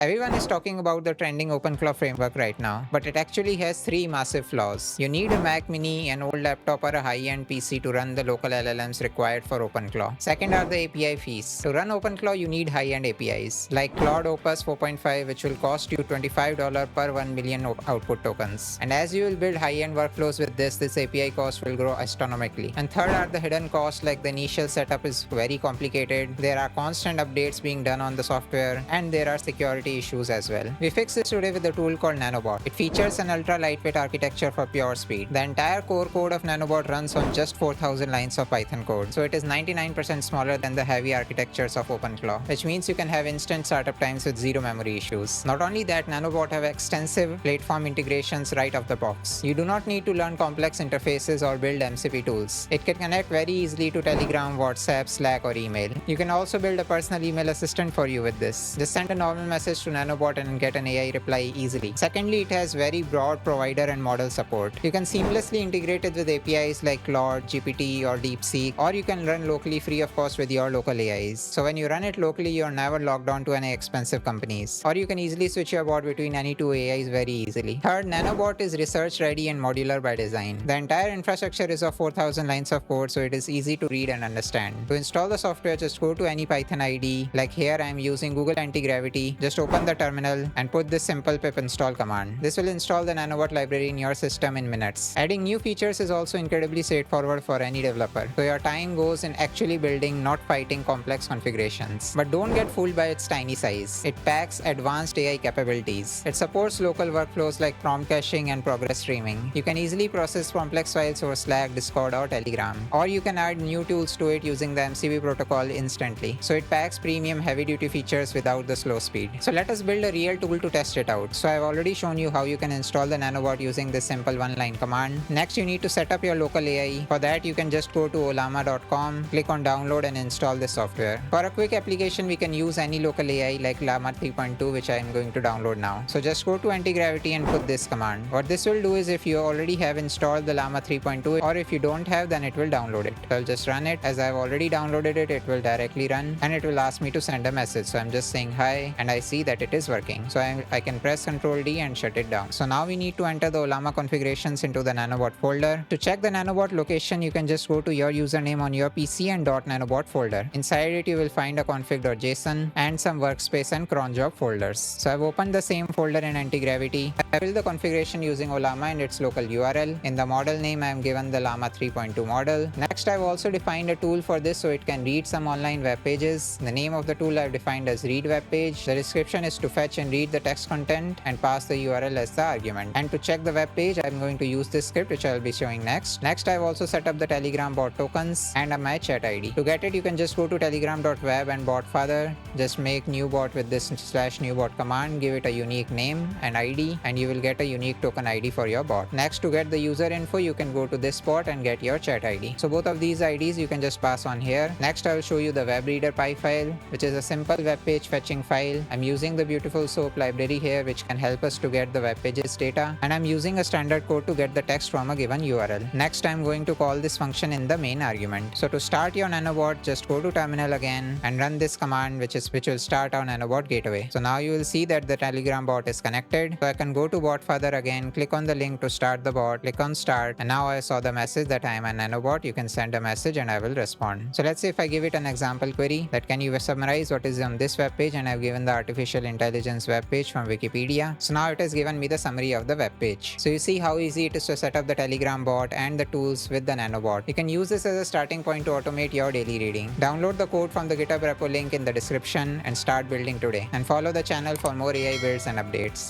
Everyone is talking about the trending Openclaw framework right now, but it actually has three massive flaws. You need a Mac Mini, an old laptop, or a high-end PC to run the local LLMs required for Openclaw. Second are the API fees. To run Openclaw, you need high-end APIs, like Claude Opus 4.5, which will cost you $25 per 1 million output tokens. And as you will build high-end workflows with this API cost will grow astronomically. And third are the hidden costs, like the initial setup is very complicated, there are constant updates being done on the software, and there are security issues as well. We fix this today with a tool called NanoBot. It features an ultra lightweight architecture for pure speed. The entire core code of NanoBot runs on just 4,000 lines of Python code, so it is 99% smaller than the heavy architectures of Openclaw, which means you can have instant startup times with zero memory issues. Not only that, NanoBot have extensive platform integrations right off the box. You do not need to learn complex interfaces or build MCP tools. It can connect very easily to Telegram, WhatsApp, Slack, or email. You can also build a personal email assistant for you with this. Just send a normal message to NanoBot and get an AI reply easily. Secondly, it has very broad provider and model support. You can seamlessly integrate it with APIs like Claude, GPT, or DeepSeek, or you can run locally free of cost with your local AIs. So when you run it locally, you're never locked on to any expensive companies. Or you can easily switch your bot between any two AIs very easily. Third, NanoBot is research ready and modular by design. The entire infrastructure is of 4,000 lines of code, so it is easy to read and understand. To install the software, just go to any Python IDE. Like here, I am using Google Anti-Gravity. Just open the terminal and put this simple pip install command. This will install the NanoBot library in your system in minutes. Adding new features is also incredibly straightforward for any developer, so your time goes in actually building, not fighting complex configurations. But don't get fooled by its tiny size. It packs advanced AI capabilities. It supports local workflows like prompt caching and progress streaming. You can easily process complex files over Slack, Discord, or Telegram. Or you can add new tools to it using the MCP protocol instantly. So it packs premium heavy-duty features without the slow speed. So let us build a real tool to test it out. So I've already shown you how you can install the NanoBot using this simple one-line command. Next, you need to set up your local AI. For that, you can just go to Ollama.com, click on download and install this software. For a quick application, we can use any local AI like Llama 3.2, which I am going to download now. So just go to Anti-Gravity and put this command. What this will do is, if you already have installed the Llama 3.2, or if you don't have, then it will download it. So I'll just run it. As I've already downloaded it, it will directly run and it will ask me to send a message. So I'm just saying hi, and I see that it is working. So I can press Ctrl D and shut it down. So now we need to enter the Ollama configurations into the NanoBot folder. To check the NanoBot location, you can just go to your username on your PC and .nanobot folder. Inside it, you will find a config.json and some workspace and cron job folders. So I've opened the same folder in Anti-Gravity. I built the configuration using Ollama and its local URL. In the model name, I am given the Llama 3.2 model. Next, I've also defined a tool for this so it can read some online web pages. The name of the tool I've defined as read web page. The description is to fetch and read the text content and pass the URL as the argument. And to check the web page, I'm going to use this script, which I'll be showing next. Next, I've also set up the Telegram bot tokens and my chat ID. To get it, you can just go to telegram.web and botfather. Just make new bot with this /new bot command. Give it a unique name and ID, and you will get a unique token ID for your bot. Next, to get the user info, you can go to this bot and get your chat ID. So both of these IDs you can just pass on here. Next, I will show you the WebReader Py file, which is a simple web page fetching file. I'm using the beautiful SOAP library here, which can help us to get the web pages data, and I'm using a standard code to get the text from a given URL. Next, I'm going to call this function in the main argument. So to start your NanoBot, just go to terminal again and run this command, which will start our NanoBot gateway. So now you will see that the Telegram bot is connected. So I can go to botfather again, click on the link to start the bot, click on start, and now I saw the message that I am a NanoBot. You can send a message and I will respond. So let's say if I give it an example query that can you summarize what is on this web page, and I've given the artificial intelligence web page from Wikipedia. So now it has given me the summary of the web page. So you see how easy it is to set up the Telegram bot and the tools with the NanoBot. You can use this as a starting point to automate your daily reading. Download the code from the GitHub repo link in the description and start building today. And follow the channel for more AI builds and updates.